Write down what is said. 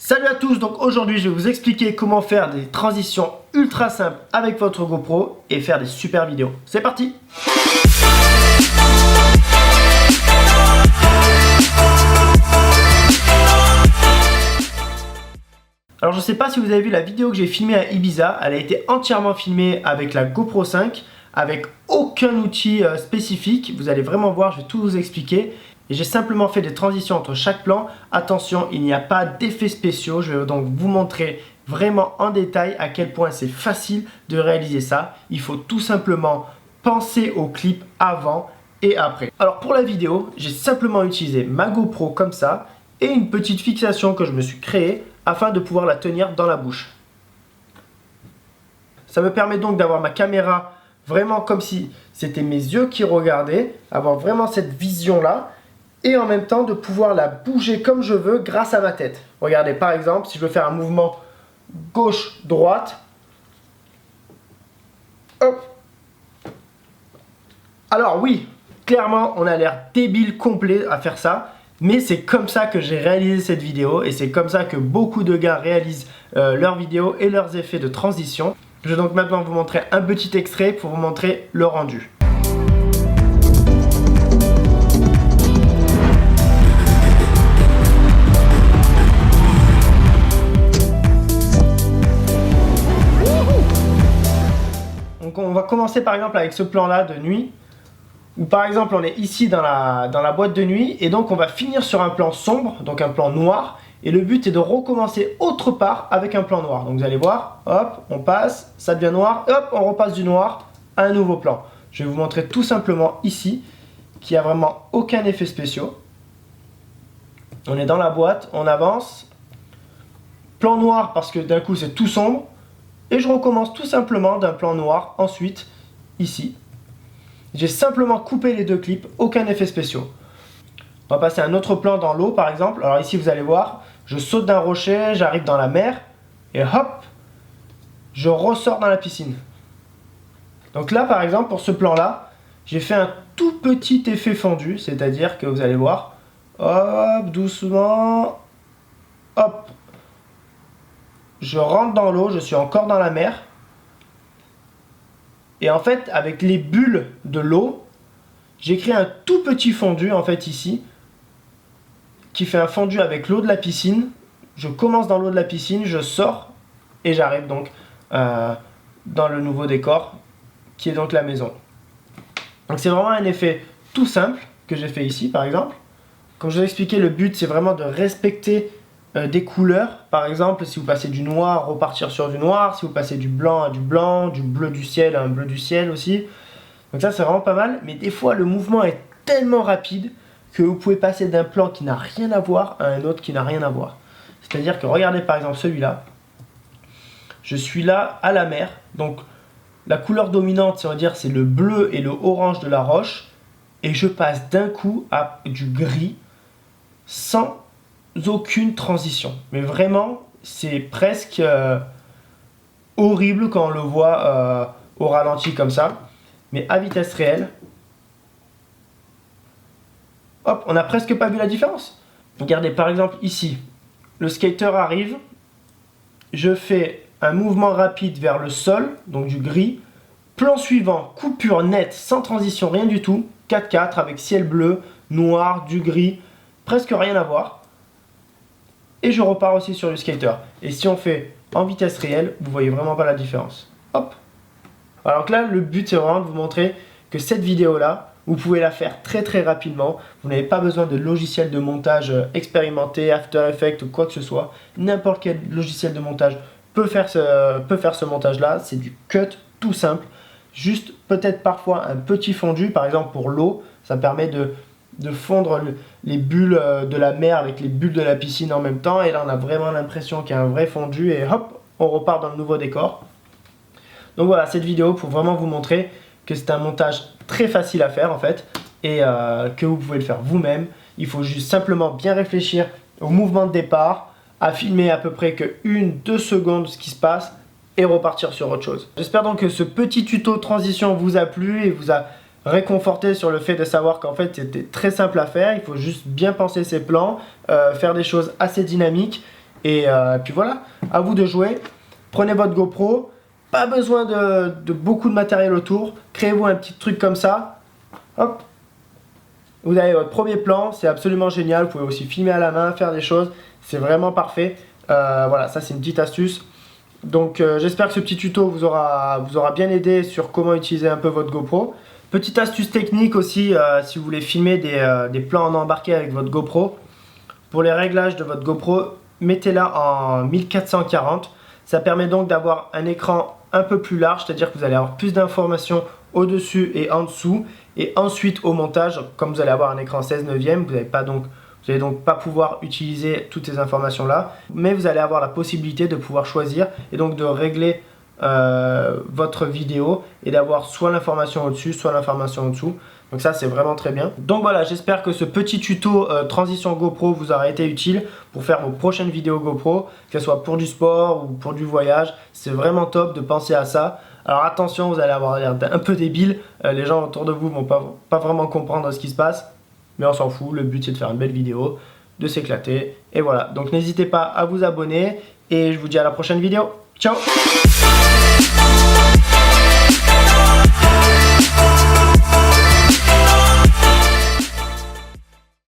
Salut à tous, donc aujourd'hui je vais vous expliquer comment faire des transitions ultra simples avec votre GoPro et faire des super vidéos. C'est parti! Alors je sais pas si vous avez vu la vidéo que j'ai filmée à Ibiza, elle a été entièrement filmée avec la GoPro 5, avec aucun outil spécifique, vous allez vraiment voir, je vais tout vous expliquer. Et j'ai simplement fait des transitions entre chaque plan. Attention, il n'y a pas d'effets spéciaux. Je vais donc vous montrer vraiment en détail à quel point c'est facile de réaliser ça. Il faut tout simplement penser au clip avant et après. Alors pour la vidéo, j'ai simplement utilisé ma GoPro comme ça et une petite fixation que je me suis créée afin de pouvoir la tenir dans la bouche. Ça me permet donc d'avoir ma caméra vraiment comme si c'était mes yeux qui regardaient, avoir vraiment cette vision-là. Et en même temps de pouvoir la bouger comme je veux grâce à ma tête. Regardez par exemple si je veux faire un mouvement gauche-droite. Hop. Alors oui, clairement on a l'air débile complet à faire ça. Mais c'est comme ça que j'ai réalisé cette vidéo. Et c'est comme ça que beaucoup de gars réalisent leurs vidéos et leurs effets de transition. Je vais donc maintenant vous montrer un petit extrait pour vous montrer le rendu. Donc on va commencer par exemple avec ce plan là de nuit, où par exemple on est ici dans la boîte de nuit, et donc on va finir sur un plan sombre, donc un plan noir, et le but est de recommencer autre part avec un plan noir. Donc vous allez voir, hop, on passe, ça devient noir, hop, on repasse du noir à un nouveau plan. Je vais vous montrer tout simplement ici, qu'il n'y a vraiment aucun effet spéciaux. On est dans la boîte, on avance, plan noir parce que d'un coup c'est tout sombre, et je recommence tout simplement d'un plan noir ensuite, ici. J'ai simplement coupé les deux clips, aucun effet spéciaux. On va passer à un autre plan dans l'eau par exemple. Alors ici vous allez voir, je saute d'un rocher, j'arrive dans la mer, et hop, je ressors dans la piscine. Donc là par exemple, pour ce plan là, j'ai fait un tout petit effet fondu, c'est-à-dire que vous allez voir, hop, doucement, hop, je rentre dans l'eau, je suis encore dans la mer. Et en fait, avec les bulles de l'eau, j'ai créé un tout petit fondu, en fait, ici, qui fait un fondu avec l'eau de la piscine. Je commence dans l'eau de la piscine, je sors, et j'arrive donc dans le nouveau décor, qui est donc la maison. Donc c'est vraiment un effet tout simple, que j'ai fait ici, par exemple. Comme je vous ai expliqué, le but, c'est vraiment de respecter des couleurs. Par exemple, si vous passez du noir, repartir sur du noir. Si vous passez du blanc à du blanc, du bleu du ciel à un bleu du ciel aussi. Donc ça c'est vraiment pas mal. Mais des fois le mouvement est tellement rapide que vous pouvez passer d'un plan qui n'a rien à voir à un autre qui n'a rien à voir. C'est-à-dire que regardez par exemple celui-là. Je suis là à la mer. Donc la couleur dominante, on va dire, c'est le bleu et le orange de la roche. Et je passe d'un coup à du gris sans aucune transition, mais vraiment c'est presque horrible quand on le voit au ralenti comme ça, mais à vitesse réelle, hop, on n'a presque pas vu la différence. Regardez par exemple ici, le skater arrive, je fais un mouvement rapide vers le sol, donc du gris, plan suivant, coupure nette, sans transition, rien du tout, 4-4 avec ciel bleu, noir, du gris, presque rien à voir. Et je repars aussi sur le skater. Et si on fait en vitesse réelle, vous voyez vraiment pas la différence. Hop. Alors que là, le but c'est vraiment de vous montrer que cette vidéo-là, vous pouvez la faire très rapidement. Vous n'avez pas besoin de logiciel de montage expérimenté, After Effects ou quoi que ce soit. N'importe quel logiciel de montage peut faire ce montage-là. C'est du cut tout simple. Juste peut-être parfois un petit fondu. Par exemple pour l'eau, ça permet de fondre les bulles de la mer avec les bulles de la piscine en même temps, et là on a vraiment l'impression qu'il y a un vrai fondu, et hop, on repart dans le nouveau décor. Donc voilà, cette vidéo pour vraiment vous montrer que c'est un montage très facile à faire en fait, et que vous pouvez le faire vous-même. Il faut juste simplement bien réfléchir au mouvement de départ, à filmer à peu près que 1-2 secondes ce qui se passe, et repartir sur autre chose. J'espère donc que ce petit tuto transition vous a plu et vous a réconforté sur le fait de savoir qu'en fait c'était très simple à faire. Il faut juste bien penser ses plans, faire des choses assez dynamiques Et puis voilà, à vous de jouer. Prenez votre GoPro, pas besoin de beaucoup de matériel autour. Créez-vous un petit truc comme ça. Hop. Vous avez votre premier plan, c'est absolument génial. Vous pouvez aussi filmer à la main, faire des choses. C'est vraiment parfait. Voilà, ça c'est une petite astuce. Donc j'espère que ce petit tuto vous aura bien aidé sur comment utiliser un peu votre GoPro. Petite astuce technique aussi, si vous voulez filmer des plans en embarqué avec votre GoPro. Pour les réglages de votre GoPro, mettez-la en 1440. Ça permet donc d'avoir un écran un peu plus large, c'est-à-dire que vous allez avoir plus d'informations au-dessus et en dessous. Et ensuite au montage, comme vous allez avoir un écran 16/9, vous n'allez donc pas pouvoir utiliser toutes ces informations là, mais vous allez avoir la possibilité de pouvoir choisir et donc de régler votre vidéo et d'avoir soit l'information au-dessus, soit l'information au-dessous. Donc ça c'est vraiment très bien. Donc voilà, j'espère que ce petit tuto transition GoPro vous aura été utile pour faire vos prochaines vidéos GoPro, que ce soit pour du sport ou pour du voyage. C'est vraiment top de penser à ça. Alors attention, vous allez avoir l'air un peu débile, les gens autour de vous vont pas vraiment comprendre ce qui se passe, mais on s'en fout, le but c'est de faire une belle vidéo, de s'éclater, et voilà. Donc n'hésitez pas à vous abonner, et je vous dis à la prochaine vidéo. Ciao!